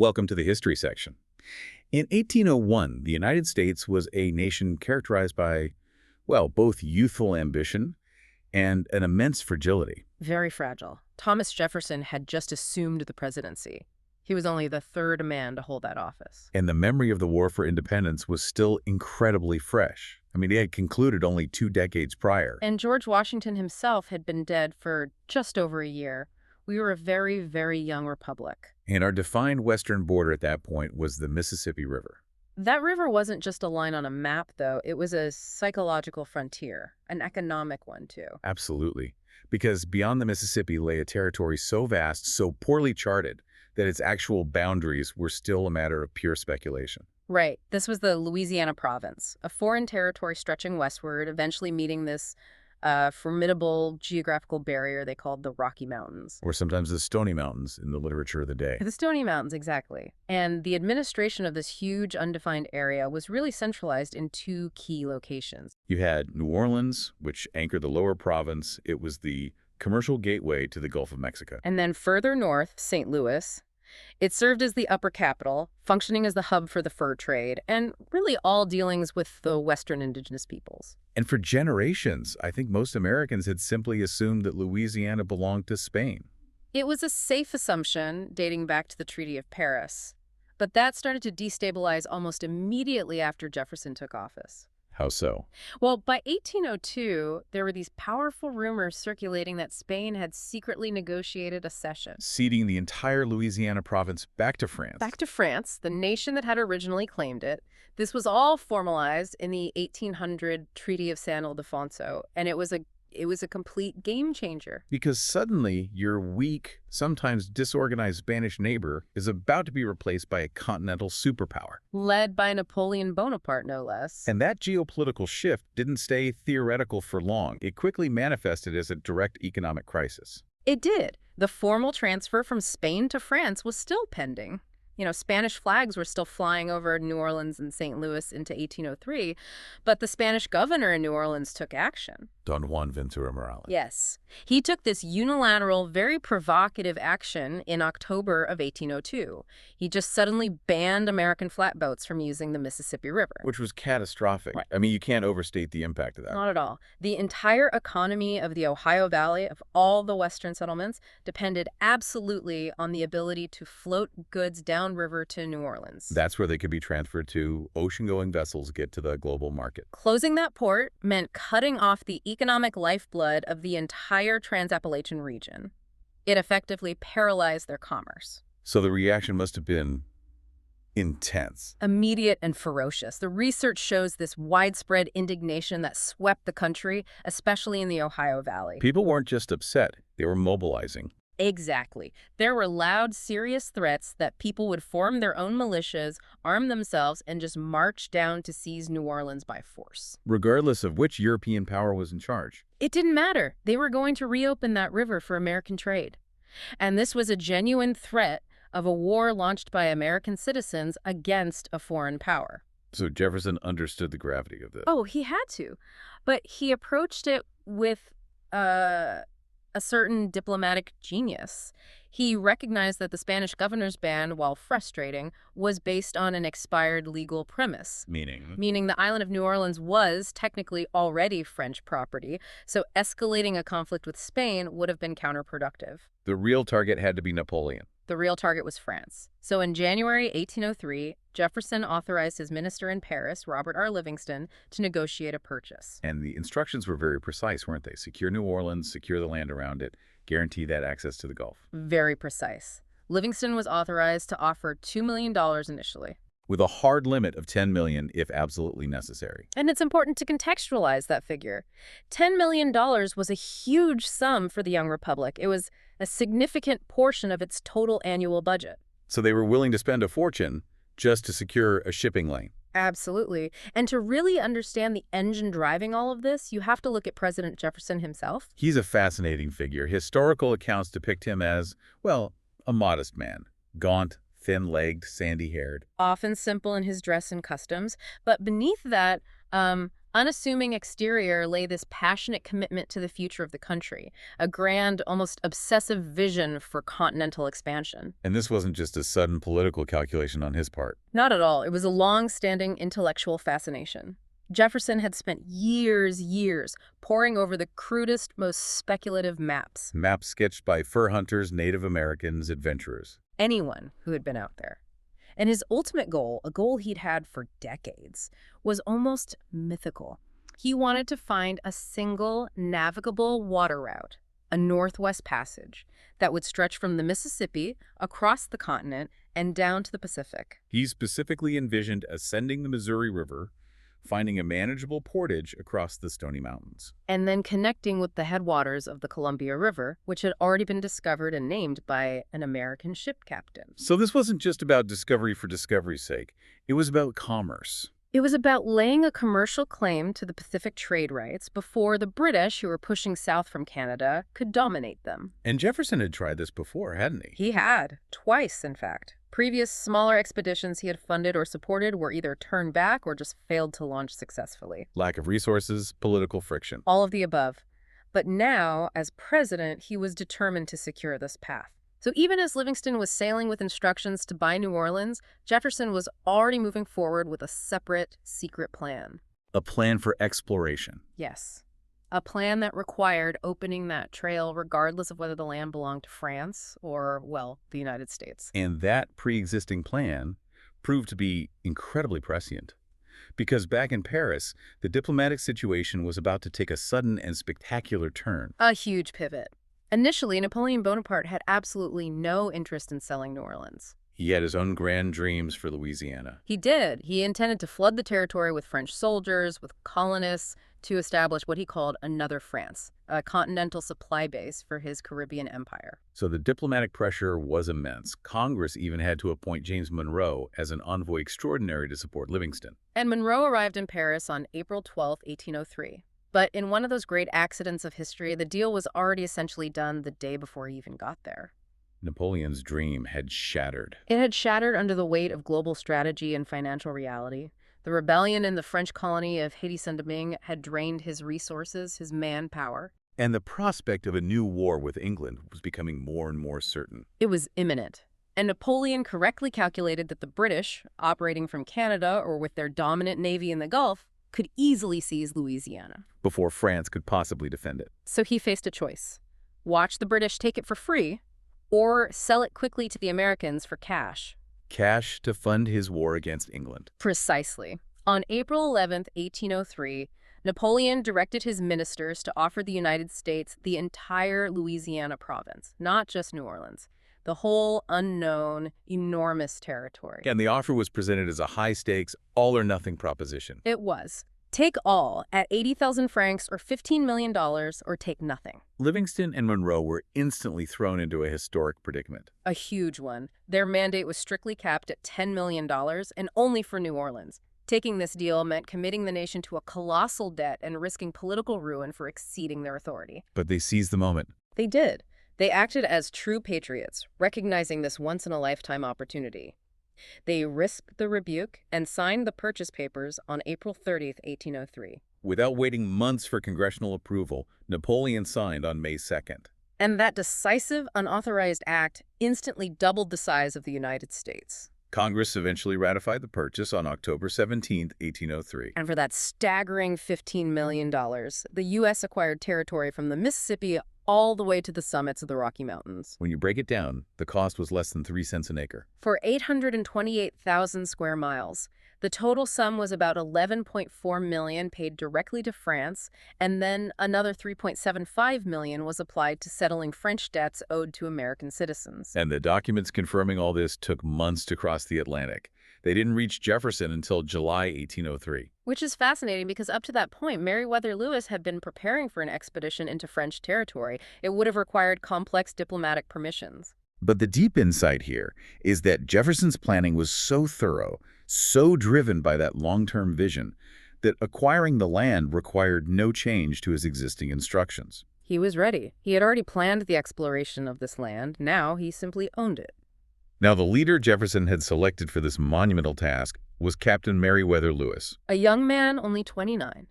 Welcome to the history section. In 1801, the United States was a nation characterized by, well, both youthful ambition and an immense fragility. Very fragile. Thomas Jefferson had just assumed the presidency. He was only the third man to hold that office. And the memory of the War for Independence was still incredibly fresh. I mean, it had concluded only 2 decades prior. And George Washington himself had been dead for just over a year. We were a very, very young republic. And our defined western border at that point was the Mississippi River. That river wasn't just a line on a map, though. It was a psychological frontier, an economic one, too. Absolutely. Because beyond the Mississippi lay a territory so vast, so poorly charted, that its actual boundaries were still a matter of pure speculation. Right. This was the Louisiana province, a foreign territory stretching westward, eventually meeting this formidable geographical barrier they called the Rocky Mountains. Or sometimes the Stony Mountains in the literature of the day. The Stony Mountains, exactly. And the administration of this huge undefined area was really centralized in 2 key locations. You had New Orleans, which anchored the lower province. It was the commercial gateway to the Gulf of Mexico. And then further north, St. Louis. It served as the upper capital, functioning as the hub for the fur trade, and really all dealings with the Western indigenous peoples. And for generations, I think most Americans had simply assumed that Louisiana belonged to Spain. It was a safe assumption dating back to the Treaty of Paris, but that started to destabilize almost immediately after Jefferson took office. How so? Well, by 1802, there were these powerful rumors circulating that Spain had secretly negotiated a cession. Ceding the entire Louisiana province back to France. Back to France, the nation that had originally claimed it. This was all formalized in the 1800 Treaty of San Ildefonso, and it was a complete game changer. Because suddenly, your weak, sometimes disorganized Spanish neighbor is about to be replaced by a continental superpower. Led by Napoleon Bonaparte, no less. And that geopolitical shift didn't stay theoretical for long. It quickly manifested as a direct economic crisis. It did. The formal transfer from Spain to France was still pending. Spanish flags were still flying over New Orleans and St. Louis into 1803, but the Spanish governor in New Orleans took action. Don Juan Ventura Morales. Yes. He took this unilateral, very provocative action in October of 1802. He just suddenly banned American flatboats from using the Mississippi River. Which was catastrophic. Right. I mean, you can't overstate the impact of that. Not at all. The entire economy of the Ohio Valley, of all the western settlements, depended absolutely on the ability to float goods downriver to New Orleans. That's where they could be transferred to. Ocean-going vessels get to the global market. Closing that port meant cutting off the economic lifeblood of the entire Trans-Appalachian region. It effectively paralyzed their commerce. So the reaction must have been intense. Immediate and ferocious. The research shows this widespread indignation that swept the country, especially in the Ohio Valley. People weren't just upset, they were mobilizing. Exactly. There were loud, serious threats that people would form their own militias, arm themselves, and just march down to seize New Orleans by force. Regardless of which European power was in charge. It didn't matter. They were going to reopen that river for American trade. And this was a genuine threat of a war launched by American citizens against a foreign power. So Jefferson understood the gravity of this. Oh, he had to. But he approached it with a certain diplomatic genius. He recognized that the Spanish governor's ban, while frustrating, was based on an expired legal premise. Meaning the island of New Orleans was technically already French property, so escalating a conflict with Spain would have been counterproductive. The real target had to be Napoleon. The real target was France. So in January 1803, Jefferson authorized his minister in Paris, Robert R. Livingston, to negotiate a purchase. And the instructions were very precise, weren't they? Secure New Orleans, secure the land around it, guarantee that access to the Gulf. Very precise. Livingston was authorized to offer $2 million initially. With a hard limit of $10 million if absolutely necessary. And it's important to contextualize that figure. $10 million was a huge sum for the young republic. It was a significant portion of its total annual budget. So they were willing to spend a fortune just to secure a shipping lane. Absolutely. And to really understand the engine driving all of this, you have to look at President Jefferson himself. He's a fascinating figure. Historical accounts depict him as, well, a modest man. Gaunt, thin-legged, sandy-haired. Often simple in his dress and customs. But beneath that, Unassuming exterior lay this passionate commitment to the future of the country, a grand, almost obsessive vision for continental expansion. And this wasn't just a sudden political calculation on his part. Not at all. It was a long-standing intellectual fascination. Jefferson had spent years poring over the crudest, most speculative maps. Maps sketched by fur hunters, Native Americans, adventurers. Anyone who had been out there. And his ultimate goal, a goal he'd had for decades, was almost mythical. He wanted to find a single navigable water route, a Northwest Passage, that would stretch from the Mississippi across the continent and down to the Pacific. He specifically envisioned ascending the Missouri River, finding a manageable portage across the Stony Mountains, and then connecting with the headwaters of the Columbia River, which had already been discovered and named by an American ship captain. So this wasn't just about discovery for discovery's sake. It was about commerce. It was about laying a commercial claim to the Pacific trade rights before the British, who were pushing south from Canada, could dominate them. And Jefferson had tried this before, hadn't he? He had. Twice, in fact. Previous smaller expeditions he had funded or supported were either turned back or just failed to launch successfully. Lack of resources, political friction. All of the above. But now, as president, he was determined to secure this path. So even as Livingston was sailing with instructions to buy New Orleans, Jefferson was already moving forward with a separate, secret plan. A plan for exploration. Yes. A plan that required opening that trail regardless of whether the land belonged to France or, well, the United States. And that pre-existing plan proved to be incredibly prescient. Because back in Paris, the diplomatic situation was about to take a sudden and spectacular turn. A huge pivot. Initially, Napoleon Bonaparte had absolutely no interest in selling New Orleans. He had his own grand dreams for Louisiana. He did. He intended to flood the territory with French soldiers, with colonists, to establish what he called another France, a continental supply base for his Caribbean empire. So the diplomatic pressure was immense. Congress even had to appoint James Monroe as an envoy extraordinary to support Livingston. And Monroe arrived in Paris on April 12, 1803. But in one of those great accidents of history, the deal was already essentially done the day before he even got there. Napoleon's dream had shattered. It had shattered under the weight of global strategy and financial reality. The rebellion in the French colony of Haiti-Saint-Domingue had drained his resources, his manpower. And the prospect of a new war with England was becoming more and more certain. It was imminent. And Napoleon correctly calculated that the British, operating from Canada or with their dominant navy in the Gulf, could easily seize Louisiana. Before France could possibly defend it. So he faced a choice. Watch the British take it for free, or sell it quickly to the Americans for cash. Cash to fund his war against England. Precisely. On April 11, 1803, Napoleon directed his ministers to offer the United States the entire Louisiana province, not just New Orleans. The whole unknown, enormous territory. And the offer was presented as a high-stakes, all-or-nothing proposition. It was. Take all at 80,000 francs or $15 million, or take nothing. Livingston and Monroe were instantly thrown into a historic predicament. A huge one. Their mandate was strictly capped at $10 million and only for New Orleans. Taking this deal meant committing the nation to a colossal debt and risking political ruin for exceeding their authority. But they seized the moment. They did. They acted as true patriots, recognizing this once-in-a-lifetime opportunity. They risked the rebuke and signed the purchase papers on April 30, 1803. Without waiting months for congressional approval, Napoleon signed on May 2nd. And that decisive, unauthorized act instantly doubled the size of the United States. Congress eventually ratified the purchase on October 17, 1803. And for that staggering $15 million, the U.S. acquired territory from the Mississippi all the way to the summits of the Rocky Mountains. When you break it down, the cost was less than 3 cents an acre. For 828,000 square miles, the total sum was about $11.4 million paid directly to France, and then another $3.75 million was applied to settling French debts owed to American citizens. And the documents confirming all this took months to cross the Atlantic. They didn't reach Jefferson until July 1803. Which is fascinating because up to that point, Meriwether Lewis had been preparing for an expedition into French territory. It would have required complex diplomatic permissions. But the deep insight here is that Jefferson's planning was so thorough, so driven by that long-term vision, that acquiring the land required no change to his existing instructions. He was ready. He had already planned the exploration of this land. Now he simply owned it. Now, the leader Jefferson had selected for this monumental task was Captain Meriwether Lewis. A young man, only 29.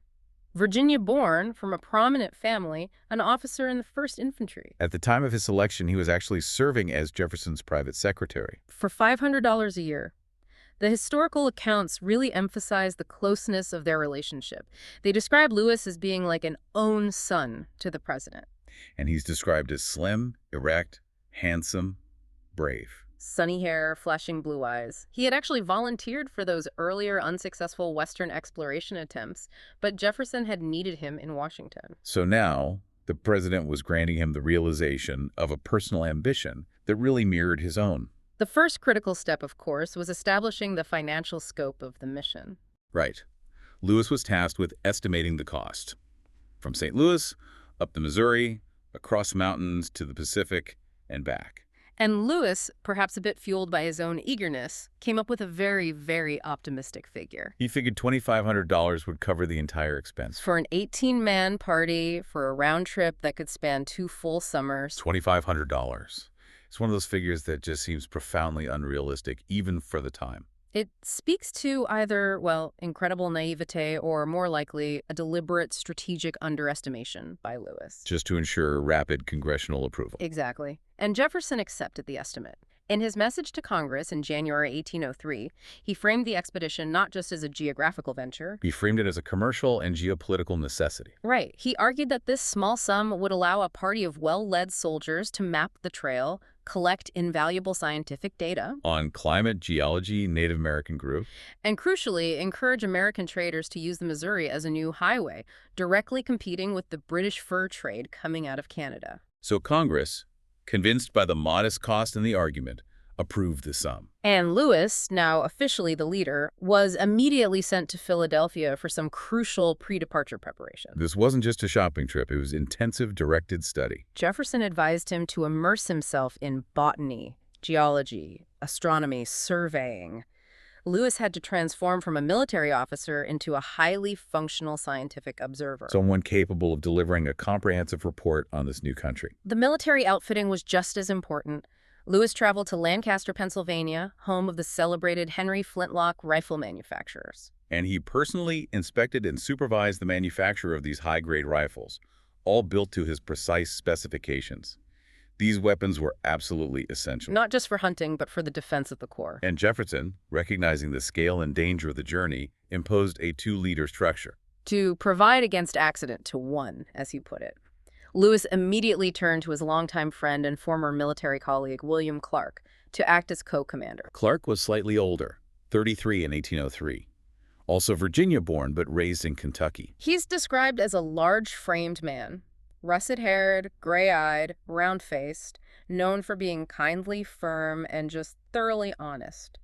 Virginia-born, from a prominent family, an officer in the 1st Infantry. At the time of his selection, he was actually serving as Jefferson's private secretary. For $500 a year. The historical accounts really emphasize the closeness of their relationship. They describe Lewis as being like an own son to the president. And he's described as slim, erect, handsome, brave. Sunny hair, flashing blue eyes. He had actually volunteered for those earlier unsuccessful Western exploration attempts, but Jefferson had needed him in Washington. So now, the president was granting him the realization of a personal ambition that really mirrored his own. The first critical step, of course, was establishing the financial scope of the mission. Right. Lewis was tasked with estimating the cost. From St. Louis, up the Missouri, across mountains to the Pacific, and back. And Lewis, perhaps a bit fueled by his own eagerness, came up with a very, very optimistic figure. He figured $2,500 would cover the entire expense. For an 18-man party, for a round trip that could span 2 full summers. $2,500. It's one of those figures that just seems profoundly unrealistic, even for the time. It speaks to either, well, incredible naivete or, more likely, a deliberate strategic underestimation by Lewis. Just to ensure rapid congressional approval. Exactly. And Jefferson accepted the estimate. In his message to Congress in January 1803, he framed the expedition not just as a geographical venture. He framed it as a commercial and geopolitical necessity. Right. He argued that this small sum would allow a party of well-led soldiers to map the trail, collect invaluable scientific data on climate, geology, Native American group, and crucially, encourage American traders to use the Missouri as a new highway, directly competing with the British fur trade coming out of Canada. So Congress, convinced by the modest cost in the argument, approved the sum. And Lewis, now officially the leader, was immediately sent to Philadelphia for some crucial pre-departure preparation. This wasn't just a shopping trip, it was intensive, directed study. Jefferson advised him to immerse himself in botany, geology, astronomy, surveying. Lewis had to transform from a military officer into a highly functional scientific observer. Someone capable of delivering a comprehensive report on this new country. The military outfitting was just as important. Lewis traveled to Lancaster, Pennsylvania, home of the celebrated Henry Flintlock rifle manufacturers. And he personally inspected and supervised the manufacture of these high-grade rifles, all built to his precise specifications. These weapons were absolutely essential. Not just for hunting, but for the defense of the corps. And Jefferson, recognizing the scale and danger of the journey, imposed a 2-leader structure. To provide against accident to one, as he put it. Lewis immediately turned to his longtime friend and former military colleague, William Clark, to act as co-commander. Clark was slightly older, 33 in 1803. Also Virginia-born, but raised in Kentucky. He's described as a large-framed man, russet-haired, gray-eyed, round-faced, known for being kindly, firm, and just thoroughly honest.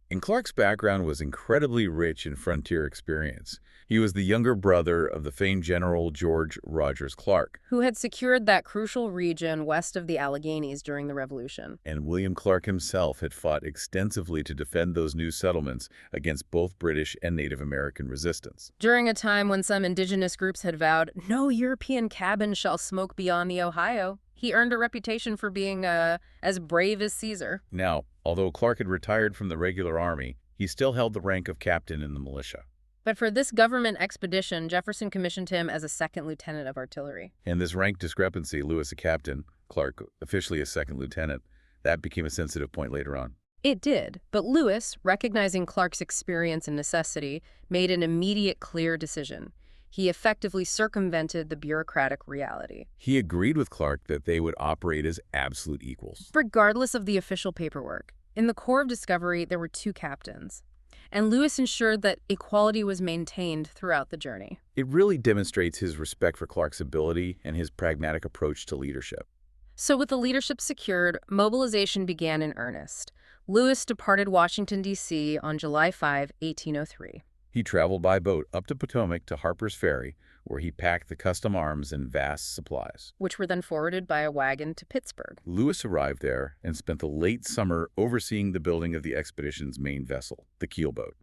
And Clark's background was incredibly rich in frontier experience. He was the younger brother of the famed General George Rogers Clark, who had secured that crucial region west of the Alleghenies during the Revolution. And William Clark himself had fought extensively to defend those new settlements against both British and Native American resistance. During a time when some indigenous groups had vowed, "No European cabin shall smoke beyond the Ohio," he earned a reputation for being as brave as Caesar. Now, although Clark had retired from the regular army, he still held the rank of captain in the militia. But for this government expedition, Jefferson commissioned him as a 2nd lieutenant of artillery. And this rank discrepancy, Lewis a captain, Clark officially a 2nd lieutenant, that became a sensitive point later on. It did, but Lewis, recognizing Clark's experience and necessity, made an immediate, clear decision. He effectively circumvented the bureaucratic reality. He agreed with Clark that they would operate as absolute equals. Regardless of the official paperwork, in the Corps of Discovery, there were 2 captains. And Lewis ensured that equality was maintained throughout the journey. It really demonstrates his respect for Clark's ability and his pragmatic approach to leadership. So with the leadership secured, mobilization began in earnest. Lewis departed Washington, D.C. on July 5, 1803. He traveled by boat up to Potomac to Harper's Ferry, where he packed the custom arms and vast supplies, which were then forwarded by a wagon to Pittsburgh. Lewis arrived there and spent the late summer overseeing the building of the expedition's main vessel, the keelboat,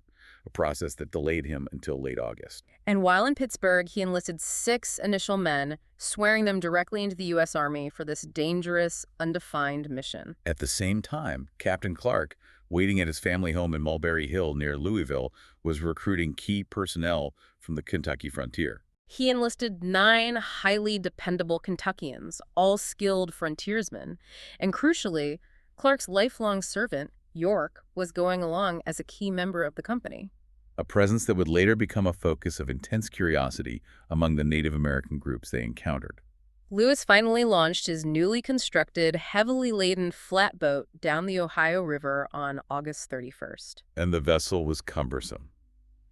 a process that delayed him until late August. And while in Pittsburgh, he enlisted 6 initial men, swearing them directly into the U.S. Army for this dangerous, undefined mission. At the same time, Captain Clark, waiting at his family home in Mulberry Hill near Louisville, was recruiting key personnel from the Kentucky frontier. He enlisted 9 highly dependable Kentuckians, all skilled frontiersmen, and crucially, Clark's lifelong servant, York, was going along as a key member of the company. A presence that would later become a focus of intense curiosity among the Native American groups they encountered. Lewis finally launched his newly constructed, heavily laden flatboat down the Ohio River on August 31st. And the vessel was cumbersome.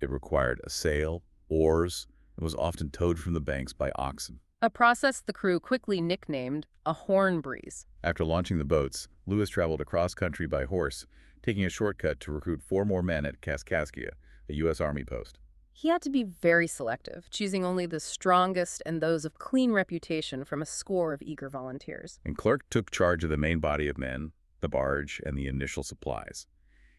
It required a sail, oars, and was often towed from the banks by oxen. A process the crew quickly nicknamed a horn breeze. After launching the boats, Lewis traveled across country by horse, taking a shortcut to recruit 4 more men at Kaskaskia, a U.S. Army post. He had to be very selective, choosing only the strongest and those of clean reputation from a score of eager volunteers. And Clark took charge of the main body of men, the barge, and the initial supplies.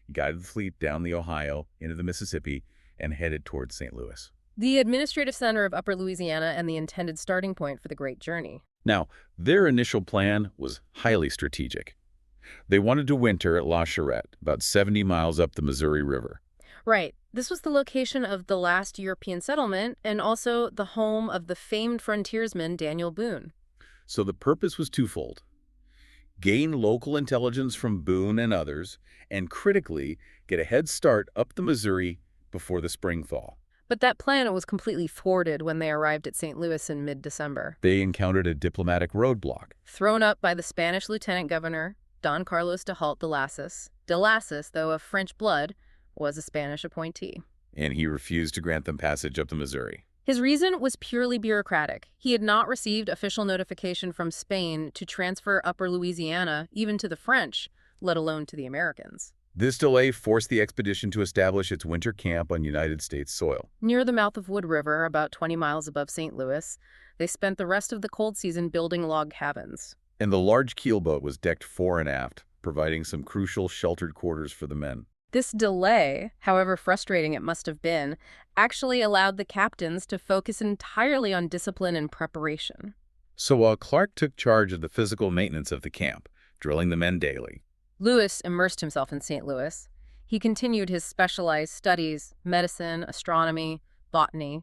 He guided the fleet down the Ohio into the Mississippi and headed towards St. Louis. The administrative center of Upper Louisiana and the intended starting point for the Great Journey. Now, their initial plan was highly strategic. They wanted to winter at La Charette, about 70 miles up the Missouri River. Right. This was the location of the last European settlement and also the home of the famed frontiersman Daniel Boone. So the purpose was twofold: gain local intelligence from Boone and others, and critically, get a head start up the Missouri before the spring thaw. But that plan was completely thwarted when they arrived at St. Louis in mid-December. They encountered a diplomatic roadblock. Thrown up by the Spanish lieutenant governor, Don Carlos de Halt de Lassus. De Lassus, though of French blood, was a Spanish appointee. And he refused to grant them passage up the Missouri. His reason was purely bureaucratic. He had not received official notification from Spain to transfer Upper Louisiana even to the French, let alone to the Americans. This delay forced the expedition to establish its winter camp on United States soil. Near the mouth of Wood River, about 20 miles above St. Louis, they spent the rest of the cold season building log cabins. And the large keelboat was decked fore and aft, providing some crucial sheltered quarters for the men. This delay, however frustrating it must have been, actually allowed the captains to focus entirely on discipline and preparation. So while Clark took charge of the physical maintenance of the camp, drilling the men daily, Lewis immersed himself in St. Louis. He continued his specialized studies, medicine, astronomy, botany,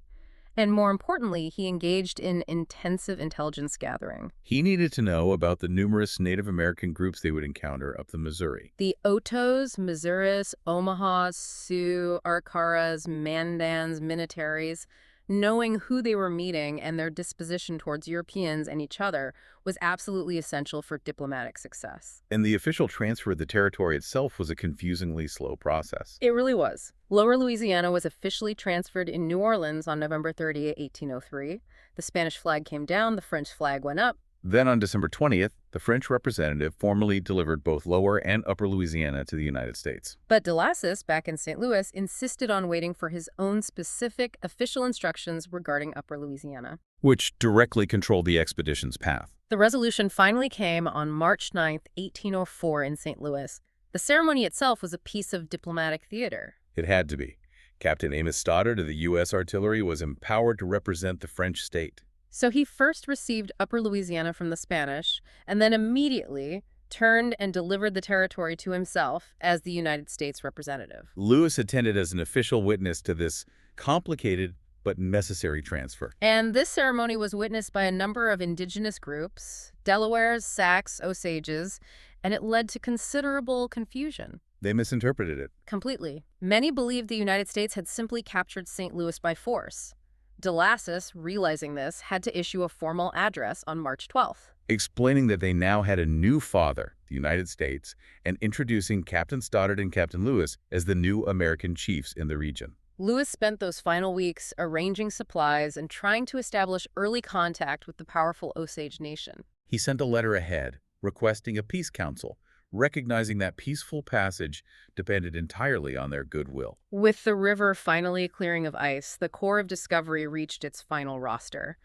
and more importantly, he engaged in intensive intelligence gathering. he needed to know about the numerous Native American groups they would encounter up the Missouri. The Otoes, Missouris, Omahas, Sioux, Arcaras, Mandans, Minnetarees, knowing who they were meeting and their disposition towards Europeans and each other was absolutely essential for diplomatic success. And the official transfer of the territory itself was a confusingly slow process. It really was. Lower Louisiana was officially transferred in New Orleans on November 30, 1803. The Spanish flag came down, the French flag went up. Then on December 20th, the French representative formally delivered both Lower and Upper Louisiana to the United States. But de Lassus, back in St. Louis, insisted on waiting for his own specific official instructions regarding Upper Louisiana, which directly controlled the expedition's path. The resolution finally came on March 9, 1804 in St. Louis. The ceremony itself was a piece of diplomatic theater. It had to be. Captain Amos Stoddard of the U.S. Artillery was empowered to represent the French state. So he first received Upper Louisiana from the Spanish, and then immediately turned and delivered the territory to himself as the United States representative. Lewis attended as an official witness to this complicated but necessary transfer. And this ceremony was witnessed by a number of indigenous groups, Delawares, Sacs, Osages, and it led to considerable confusion. They misinterpreted it. Completely. Many believed the United States had simply captured St. Louis by force. De Lassus, realizing this, had to issue a formal address on March 12th. Explaining that they now had a new father, the United States, and introducing Captain Stoddard and Captain Lewis as the new American chiefs in the region. Lewis spent those final weeks arranging supplies and trying to establish early contact with the powerful Osage nation. He sent a letter ahead, requesting a peace council, recognizing that peaceful passage depended entirely on their goodwill. With the river finally clearing of ice, the Corps of Discovery reached its final roster.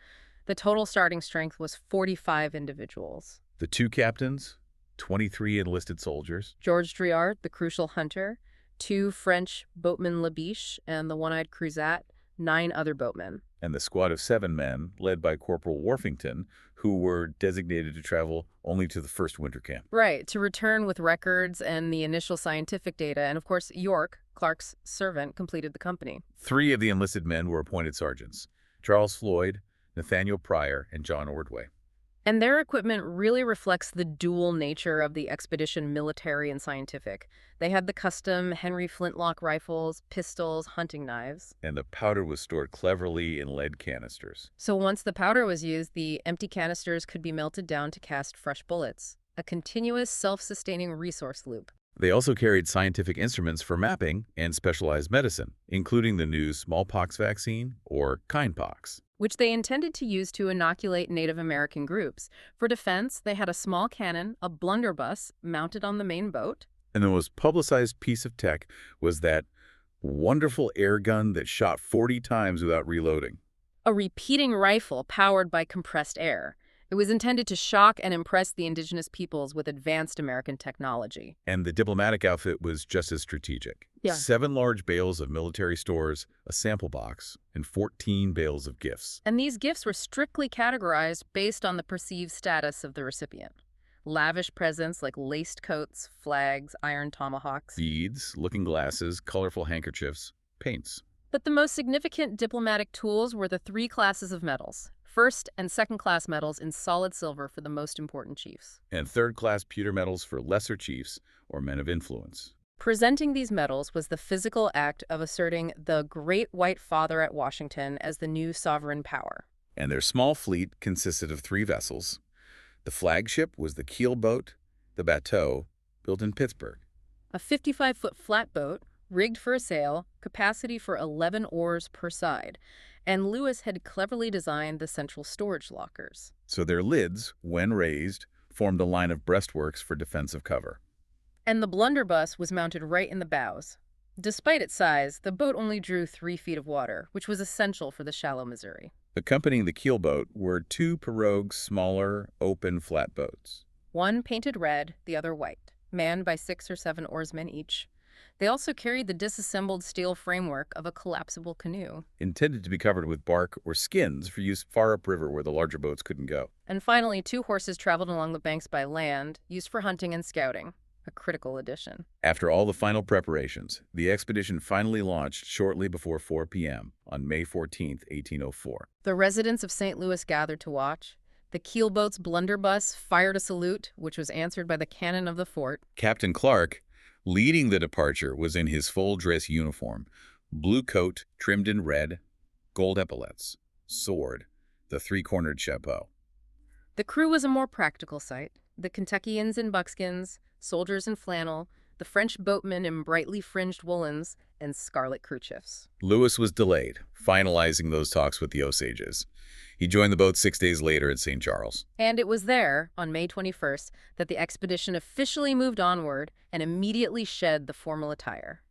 The total starting strength was 45 individuals. The 2 captains, 23 enlisted soldiers, George Driard, the crucial hunter, 2 French boatmen Labiche, and the one-eyed Cruzat, 9 other boatmen. and the squad of 7 men, led by Corporal Worthington, who were designated to travel only to the first winter camp. Right, to return with records and the initial scientific data, and of course York, Clark's servant, completed the company. 3 of the enlisted men were appointed sergeants: Charles Floyd, Nathaniel Pryor, and John Ordway. And their equipment really reflects the dual nature of the expedition, military and scientific. They had the custom Henry flintlock rifles, pistols, hunting knives. And the powder was stored cleverly in lead canisters. So once the powder was used, the empty canisters could be melted down to cast fresh bullets. A continuous, self-sustaining resource loop. They also carried scientific instruments for mapping and specialized medicine, including the new smallpox vaccine, or kindpox, Which they intended to use to inoculate Native American groups. For defense, they had a small cannon, a blunderbuss, mounted on the main boat. And the most publicized piece of tech was that wonderful air gun that shot 40 times without reloading. A repeating rifle powered by compressed air. It was intended to shock and impress the indigenous peoples with advanced American technology. And the diplomatic outfit was just as strategic. Yeah. 7 large bales of military stores, a sample box, and 14 bales of gifts. And these gifts were strictly categorized based on the perceived status of the recipient. Lavish presents like laced coats, flags, iron tomahawks. Beads, looking glasses, colorful handkerchiefs, paints. But the most significant diplomatic tools were the 3 classes of medals. First and second class medals in solid silver for the most important chiefs. And third-class pewter medals for lesser chiefs or men of influence. Presenting these medals was the physical act of asserting the Great White Father at Washington as the new sovereign power. And their small fleet consisted of 3 vessels. The flagship was the keel boat, the bateau, built in Pittsburgh. A 55-foot flatboat, rigged for a sail, capacity for 11 oars per side. And Lewis had cleverly designed the central storage lockers. So their lids, when raised, formed a line of breastworks for defensive cover. And the blunderbuss was mounted right in the bows. Despite its size, the boat only drew 3 feet of water, which was essential for the shallow Missouri. Accompanying the keelboat were 2 pirogues, smaller, open flatboats. One painted red, the other white, manned by 6 or 7 oarsmen each. They also carried the disassembled steel framework of a collapsible canoe. Intended to be covered with bark or skins for use far upriver where the larger boats couldn't go. And finally, 2 horses traveled along the banks by land, used for hunting and scouting. A critical addition. After all the final preparations, the expedition finally launched shortly before 4 p.m. on May 14, 1804. The residents of St. Louis gathered to watch. The keelboat's blunderbuss fired a salute, which was answered by the cannon of the fort. Captain Clark, leading the departure, was in his full-dress uniform, blue coat trimmed in red, gold epaulets, sword, the 3-cornered chapeau. The crew was a more practical sight. The Kentuckians in buckskins, soldiers in flannel, the French boatmen in brightly fringed woolens, and scarlet kerchiefs. Lewis was delayed, finalizing those talks with the Osages. He joined the boat 6 days later at St. Charles. And it was there, on May 21st, that the expedition officially moved onward and immediately shed the formal attire.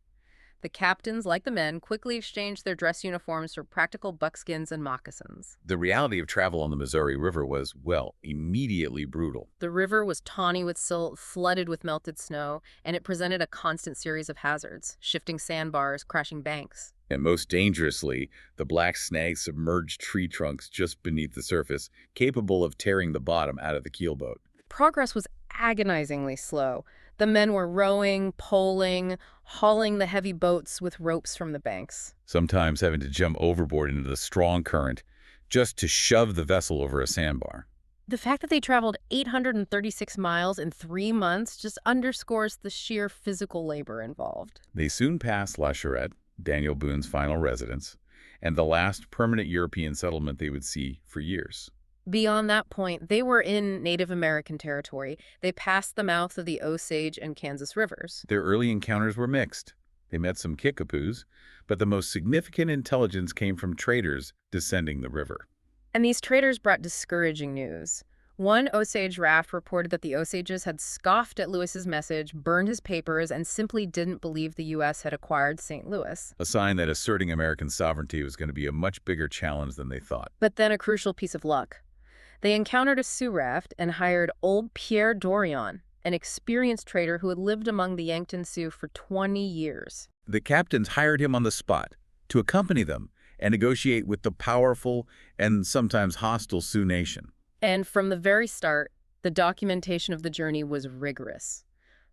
The captains, like the men, quickly exchanged their dress uniforms for practical buckskins and moccasins. The reality of travel on the Missouri River was, well, immediately brutal. The river was tawny with silt, flooded with melted snow, and it presented a constant series of hazards, shifting sandbars, crashing banks. And most dangerously, the black snags submerged tree trunks just beneath the surface, capable of tearing the bottom out of the keelboat. Progress was agonizingly slow. The men were rowing, poling, hauling the heavy boats with ropes from the banks. Sometimes having to jump overboard into the strong current just to shove the vessel over a sandbar. The fact that they traveled 836 miles in 3 months just underscores the sheer physical labor involved. They soon passed La Charette, Daniel Boone's final residence, and the last permanent European settlement they would see for years. Beyond that point, they were in Native American territory. They passed the mouth of the Osage and Kansas rivers. Their early encounters were mixed. They met some Kickapoos, but the most significant intelligence came from traders descending the river. And these traders brought discouraging news. One Osage raft reported that the Osages had scoffed at Lewis's message, burned his papers, and simply didn't believe the U.S. had acquired St. Louis. A sign that asserting American sovereignty was going to be a much bigger challenge than they thought. But then a crucial piece of luck. They encountered a Sioux raft and hired old Pierre Dorion, an experienced trader who had lived among the Yankton Sioux for 20 years. The captains hired him on the spot to accompany them and negotiate with the powerful and sometimes hostile Sioux nation. And from the very start, the documentation of the journey was rigorous.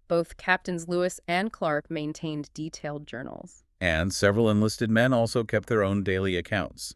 Both Captains Lewis and Clark maintained detailed journals. And several enlisted men also kept their own daily accounts.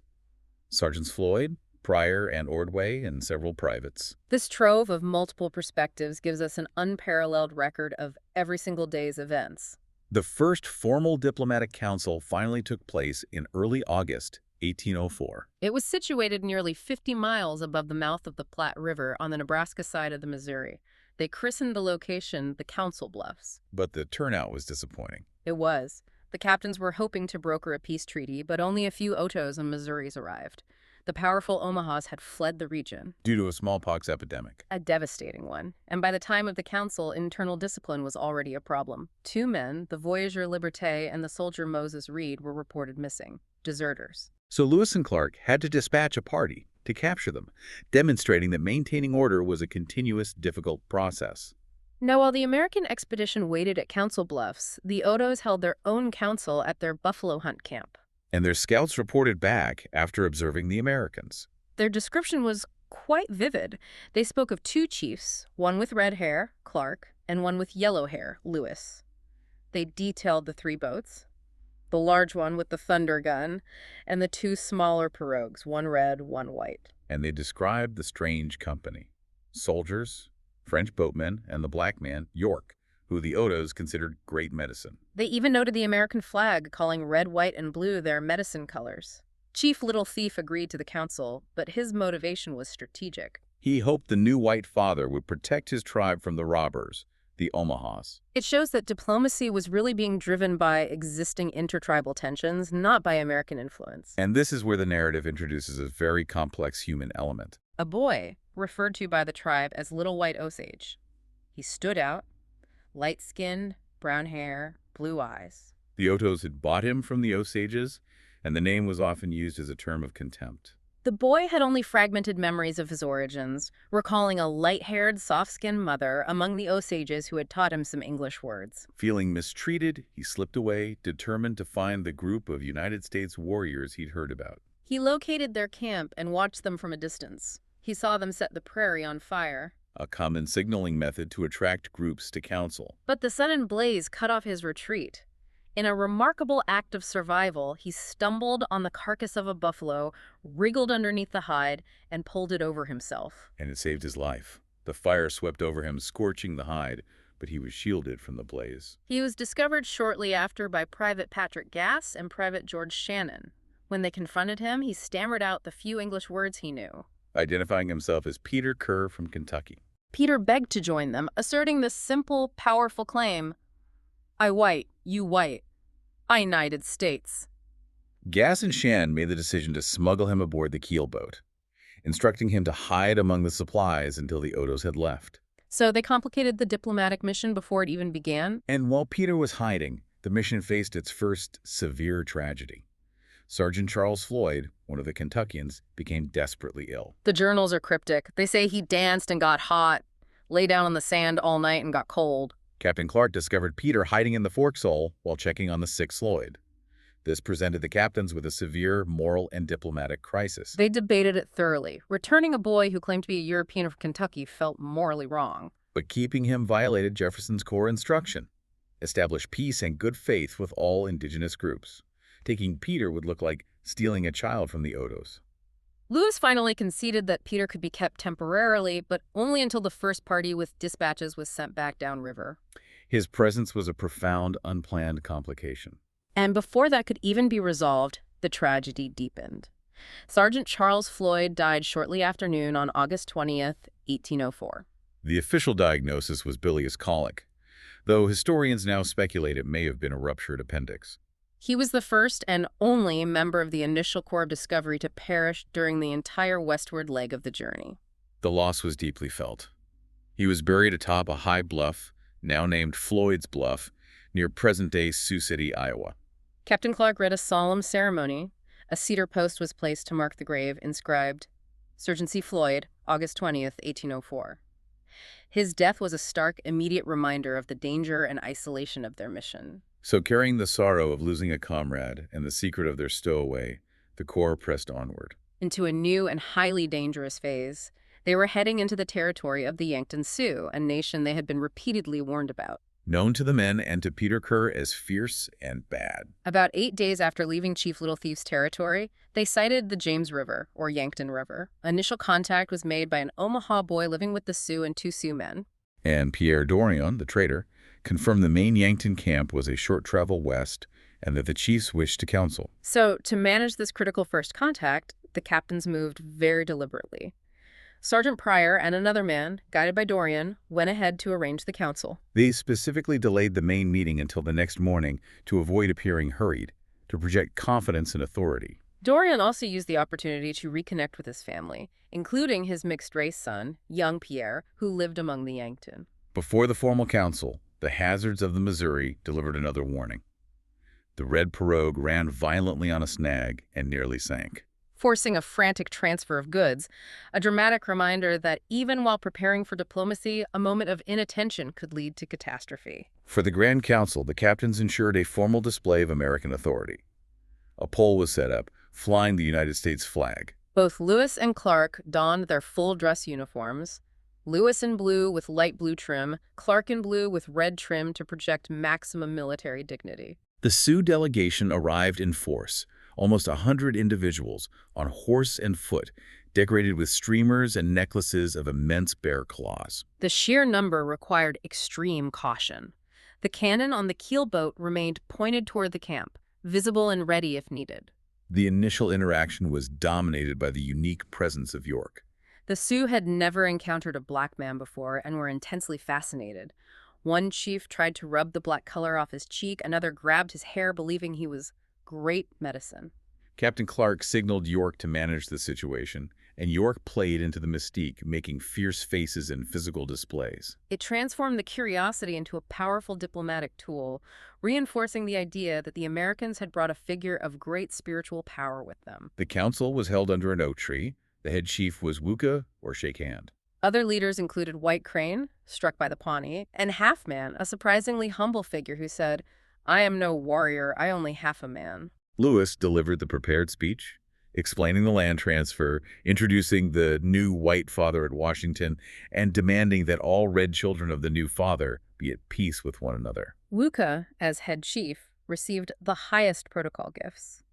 Sergeants Floyd, Pryor, and Ordway, and several privates. This trove of multiple perspectives gives us an unparalleled record of every single day's events. The first formal diplomatic council finally took place in early August 1804. It was situated nearly 50 miles above the mouth of the Platte River on the Nebraska side of the Missouri. They christened the location the Council Bluffs. But the turnout was disappointing. It was. The captains were hoping to broker a peace treaty, but only a few Otoes and Missouris arrived. The powerful Omahas had fled the region. Due to a smallpox epidemic. A devastating one. And by the time of the council, internal discipline was already a problem. 2 men, the voyageur Liberté and the soldier Moses Reed, were reported missing. Deserters. So Lewis and Clark had to dispatch a party to capture them, demonstrating that maintaining order was a continuous, difficult process. Now, while the American expedition waited at Council Bluffs, the Otoes held their own council at their buffalo hunt camp. And their scouts reported back after observing the Americans. Their description was quite vivid. They spoke of 2 chiefs, one with red hair, Clark, and one with yellow hair, Lewis. They detailed the 3 boats, the large one with the thunder gun, and the 2 smaller pirogues, one red, one white. And they described the strange company. Soldiers, French boatmen, and the black man, York, who the Otoes considered great medicine. They even noted the American flag, calling red, white, and blue their medicine colors. Chief Little Thief agreed to the council, but his motivation was strategic. He hoped the new white father would protect his tribe from the robbers, the Omahas. It shows that diplomacy was really being driven by existing intertribal tensions, not by American influence. And this is where the narrative introduces a very complex human element. A boy, referred to by the tribe as Little White Osage. He stood out, light-skinned, brown hair, blue eyes. The Otoes had bought him from the Osages, and the name was often used as a term of contempt. The boy had only fragmented memories of his origins, recalling a light-haired, soft-skinned mother among the Osages who had taught him some English words. Feeling mistreated, he slipped away, determined to find the group of United States warriors he'd heard about. He located their camp and watched them from a distance. He saw them set the prairie on fire. A common signaling method to attract groups to council. But the sudden blaze cut off his retreat. In a remarkable act of survival, he stumbled on the carcass of a buffalo, wriggled underneath the hide, and pulled it over himself. And it saved his life. The fire swept over him, scorching the hide, but he was shielded from the blaze. He was discovered shortly after by Private Patrick Gass and Private George Shannon. When they confronted him, he stammered out the few English words he knew, identifying himself as Peter Kerr from Kentucky. Peter begged to join them, asserting this simple, powerful claim: I white, you white, I United States. Gass and Shan made the decision to smuggle him aboard the keelboat, instructing him to hide among the supplies until the Otoes had left. So they complicated the diplomatic mission before it even began? And while Peter was hiding, the mission faced its first severe tragedy. Sergeant Charles Floyd, one of the Kentuckians, became desperately ill. The journals are cryptic. They say he danced and got hot, lay down on the sand all night and got cold. Captain Clark discovered Peter hiding in the forecastle while checking on the sick Floyd. This presented the captains with a severe moral and diplomatic crisis. They debated it thoroughly. Returning a boy who claimed to be a European from Kentucky felt morally wrong. But keeping him violated Jefferson's core instruction: establish peace and good faith with all indigenous groups. Taking Peter would look like stealing a child from the Otoes. Lewis finally conceded that Peter could be kept temporarily, but only until the first party with dispatches was sent back downriver. His presence was a profound, unplanned complication. And before that could even be resolved, the tragedy deepened. Sergeant Charles Floyd died shortly after noon on August 20th, 1804. The official diagnosis was bilious colic, though historians now speculate it may have been a ruptured appendix. He was the first and only member of the initial Corps of Discovery to perish during the entire westward leg of the journey. The loss was deeply felt. He was buried atop a high bluff, now named Floyd's Bluff, near present-day Sioux City, Iowa. Captain Clark read a solemn ceremony. A cedar post was placed to mark the grave, inscribed, Sergeant C. Floyd, August 20th, 1804. His death was a stark, immediate reminder of the danger and isolation of their mission. So carrying the sorrow of losing a comrade and the secret of their stowaway, the Corps pressed onward. Into a new and highly dangerous phase. They were heading into the territory of the Yankton Sioux, a nation they had been repeatedly warned about. known to the men and to Peter Kerr as fierce and bad. About 8 days after leaving Chief Little Thief's territory, they sighted the James River, or Yankton River. Initial contact was made by an Omaha boy living with the Sioux and 2 Sioux men. And Pierre Dorion, the trader, confirmed the main Yankton camp was a short travel west and that the chiefs wished to counsel. So, to manage this critical first contact, the captains moved very deliberately. Sergeant Pryor and another man, guided by Dorion, went ahead to arrange the council. They specifically delayed the main meeting until the next morning to avoid appearing hurried, to project confidence and authority. Dorion also used the opportunity to reconnect with his family, including his mixed-race son, young Pierre, who lived among the Yankton. Before the formal council, the hazards of the Missouri delivered another warning. The red pirogue ran violently on a snag and nearly sank, Forcing a frantic transfer of goods, a dramatic reminder that even while preparing for diplomacy, a moment of inattention could lead to catastrophe. For the Grand Council, the captains ensured a formal display of American authority. A pole was set up, flying the United States flag. Both Lewis and Clark donned their full-dress uniforms, Lewis in blue with light blue trim, Clark in blue with red trim to project maximum military dignity. The Sioux delegation arrived in force, almost 100 individuals, on horse and foot, decorated with streamers and necklaces of immense bear claws. The sheer number required extreme caution. The cannon on the keelboat remained pointed toward the camp, visible and ready if needed. The initial interaction was dominated by the unique presence of York. The Sioux had never encountered a black man before and were intensely fascinated. One chief tried to rub the black color off his cheek, another grabbed his hair, believing he was great medicine. Captain Clark signaled York to manage the situation, and York played into the mystique, making fierce faces and physical displays. It transformed the curiosity into a powerful diplomatic tool, reinforcing the idea that the Americans had brought a figure of great spiritual power with them. The council was held under an oak tree. The head chief was Wooka, or shake hand. Other leaders included White Crane, struck by the Pawnee, and Half Man, a surprisingly humble figure who said, "I am no warrior, I only half a man." Lewis delivered the prepared speech, explaining the land transfer, introducing the new white father at Washington, and demanding that all red children of the new father be at peace with one another. Wooka, as head chief, received the highest protocol gifts: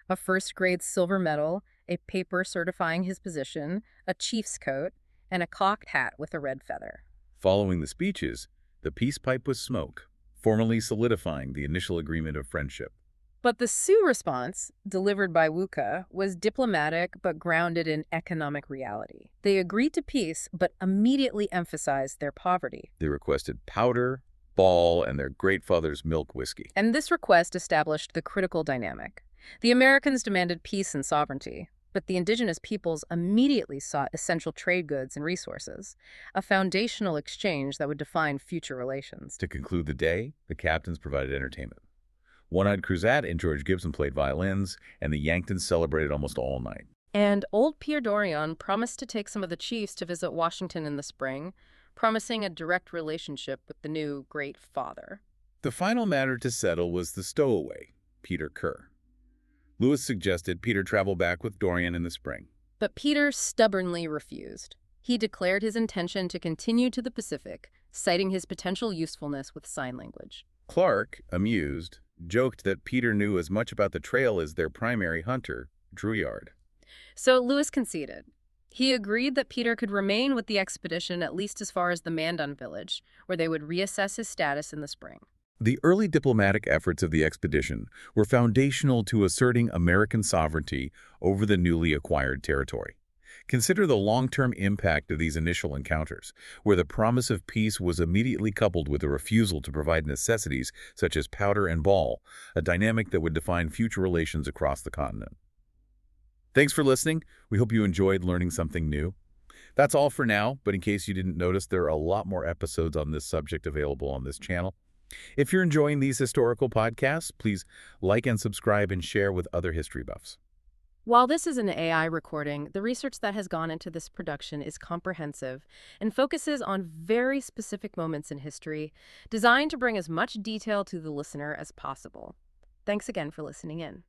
a first-grade silver medal, a paper certifying his position, a chief's coat, and a cocked hat with a red feather. Following the speeches, the peace pipe was smoked, formally solidifying the initial agreement of friendship. But the Sioux response, delivered by Wooka, was diplomatic but grounded in economic reality. They agreed to peace but immediately emphasized their poverty. They requested powder, ball, and their great father's milk whiskey. And this request established the critical dynamic. The Americans demanded peace and sovereignty, but the indigenous peoples immediately sought essential trade goods and resources, a foundational exchange that would define future relations. To conclude the day, the captains provided entertainment. One-Eyed Cruzat and George Gibson played violins, and the Yanktons celebrated almost all night. And old Pierre Dorion promised to take some of the chiefs to visit Washington in the spring, promising a direct relationship with the new great father. The final matter to settle was the stowaway, Peter Kerr. Lewis suggested Peter travel back with Dorion in the spring. But Peter stubbornly refused. He declared his intention to continue to the Pacific, citing his potential usefulness with sign language. Clark, amused, joked that Peter knew as much about the trail as their primary hunter, Drouillard. So Lewis conceded. He agreed that Peter could remain with the expedition at least as far as the Mandan village, where they would reassess his status in the spring. The early diplomatic efforts of the expedition were foundational to asserting American sovereignty over the newly acquired territory. Consider the long-term impact of these initial encounters, where the promise of peace was immediately coupled with a refusal to provide necessities such as powder and ball, a dynamic that would define future relations across the continent. Thanks for listening. We hope you enjoyed learning something new. That's all for now, but in case you didn't notice, there are a lot more episodes on this subject available on this channel. If you're enjoying these historical podcasts, please like and subscribe and share with other history buffs. While this is an AI recording, the research that has gone into this production is comprehensive and focuses on very specific moments in history, designed to bring as much detail to the listener as possible. Thanks again for listening in.